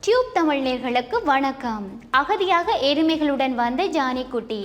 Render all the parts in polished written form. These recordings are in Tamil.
டியூப் தமிழ் நேயர்களுக்கு வணக்கம். அகதியாக எருமைகளுடன் வந்த ஜானிக்குட்டி.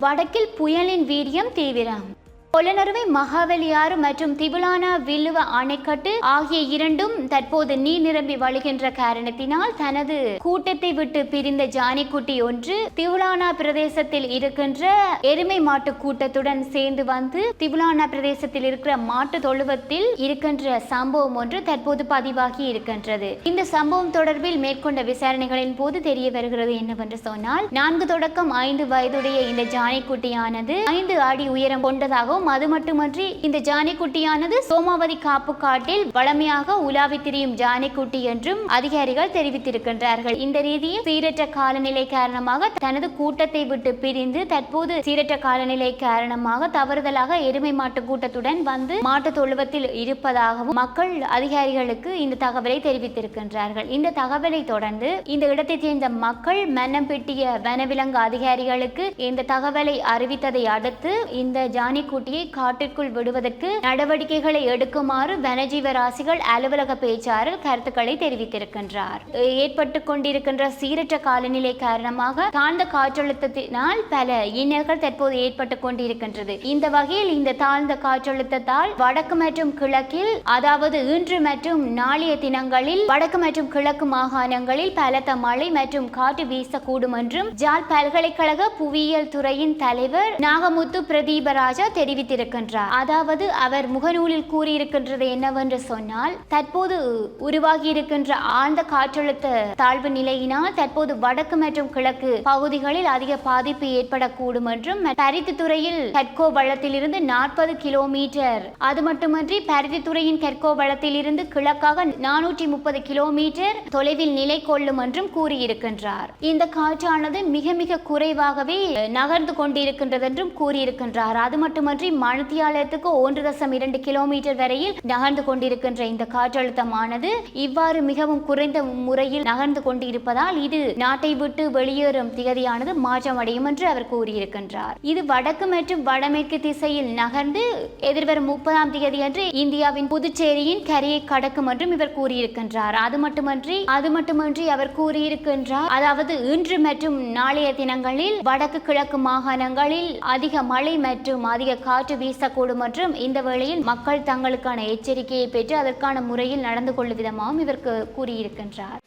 வடக்கில் புயலின் வீரியம் தீவிரம். பொலனறுவை மகாவலியாறு மற்றும் திபுலானா வில்லுவ அணைக்கட்டு ஆகிய இரண்டும் தற்போது நீர் நிரம்பி வழிகின்ற காரணத்தினால் தனது கூட்டத்தை விட்டு பிரிந்த ஜானிக்குட்டி ஒன்று திபுலானா பிரதேசத்தில் இருக்கின்ற எருமை மாட்டு கூட்டத்துடன் சேர்ந்து வந்து திபுலானா பிரதேசத்தில் இருக்கிற மாட்டு தொழுவத்தில் இருக்கின்ற சம்பவம் ஒன்று தற்போது பதிவாகி இருக்கின்றது. இந்த சம்பவம் தொடர்பில் மேற்கொண்ட விசாரணைகளின் போது தெரிய வருகிறது என்னவென்று சொன்னால் 4 தொடக்கம் 5 வயதுடைய இந்த ஜானிக்குட்டியானது 5 அடி உயரம் கொண்டதாகவும் அது மட்டுமன்றி இந்த ஜானிக்குட்டியானது சோமாவதி காப்பு காட்டில் வளமையாக உலாவி திரியும் ஜானிக்குட்டி என்றும் அதிகாரிகள் தெரிவித்திருக்கின்றார்கள். இந்த ரீதியில் சீரற்ற காலநிலை காரணமாக தனது கூட்டத்தை விட்டு பிரிந்து தற்போது சீரற்ற காலநிலை காரணமாக தவறுதலாக எருமை மாட்டு கூட்டத்துடன் வந்து மாட்டு தொழுவத்தில் இருப்பதாகவும் மக்கள் அதிகாரிகளுக்கு இந்த தகவலை தெரிவித்திருக்கின்றார்கள். இந்த தகவலை தொடர்ந்து இந்த இடத்தை சேர்ந்த மக்கள் மன்னம்பிட்டிய வனவிலங்கு அதிகாரிகளுக்கு இந்த தகவலை அறிவித்ததை அடுத்து இந்த ஜானிக்குட்டியை காட்டிற்குள் விடுவதற்கு நடவடிக்கைகளை எடுக்குமாறு வனஜீவராசிகள் அலுவலக பேச்சாளர் கருத்துக்களை தெரிவித்திருக்கின்றார். ஏற்பட்டு கொண்டிருக்கின்ற சீரற்ற காலநிலை காரணமாக தாழ்ந்த காற்றழுத்தத்தினால் பல இன்னல்கள் தற்போது ஏற்பட்டு கொண்டிருக்கின்றது. இந்த வகையில் இந்த தாழ்ந்த காற்றழுத்தத்தால் வடக்கு மற்றும் கிழக்கில் அதாவது இன்று மற்றும் நாளைய தினங்களில் வடக்கு மற்றும் கிழக்கு மாகாணங்களில் பலத்த மழை மற்றும் காற்று வீசக்கூடும் என்றும் ஜாழ் பல்கலைக்கழக புவியியல் துறையின் தலைவர் நாகமுத்து பிரதீபராஜா தெரிவித்திருக்கின்றார். அதாவது அவர் முகநூலில் கூறியிருக்கின்றது என்னவென்று சொன்னால் தற்போது உருவாகி இருக்கின்ற ஆழ்ந்த காற்றழுத்த தாழ்வு நிலையினால் தற்போது வடக்கு மற்றும் கிழக்கு பகுதிகளில் அதிக பாதிப்பு ஏற்படக்கூடும் என்றும் பருத்தித்துறையில் கற்கோ வளத்திலிருந்து 40 கிலோமீட்டர் அது மட்டுமன்றி பருத்தித்துறையின் கற்கோ வளத்தில் இருந்து கிழக்காக 430 கிலோமீட்டர் தொலைவில் நிலை கொள்ளும் என்றும் கூறியிருக்கின்றார். இந்த காற்றானது மிக மிக குறைவாகவே நகர்ந்து கொண்டிருக்கின்றது என்றும் கூறியிருக்கின்றார். அது மட்டுமன்றி மணித்தியாலத்துக்கு 1.2 கிலோமீட்டர் வரையில் நகர்ந்து கொண்டிருக்கின்ற இந்த காற்றழுத்தமானது இவ்வாறு மிகவும் குறைந்த முறையில் நகர்ந்து கொண்டிருப்பதால் இது நாட்டை விட்டு வெளியேறும் திகதியானது மாற்றமடையும் என்று அவர் கூறியிருக்கின்றார். இது வடக்கு மற்றும் வடமேற்கு திசையில் நகர்ந்து எதிர்வரும் 30ஆம் திகதி அன்று இந்தியாவின் புதுச்சேரியின் கரையை கடக்கும் என்றும் இவர் கூறியிருக்கின்றார். அது மட்டுமன்றி அவர் கூறியிருக்கின்றார் அதாவது இன்று மற்றும் நாளைய தினங்களில் வடக்கு கிழக்கு மாகாணங்களில் அதிக மழை மற்றும் அதிக காற்று வீசக்கூடும் மற்றும் இந்த வேளையில் மக்கள் தங்களுக்கான எச்சரிக்கையை பெற்று அதற்கான முறையில் நடந்து கொள்ளும் விதமாகவும் இவருக்கு கூறியிருக்கின்றார்.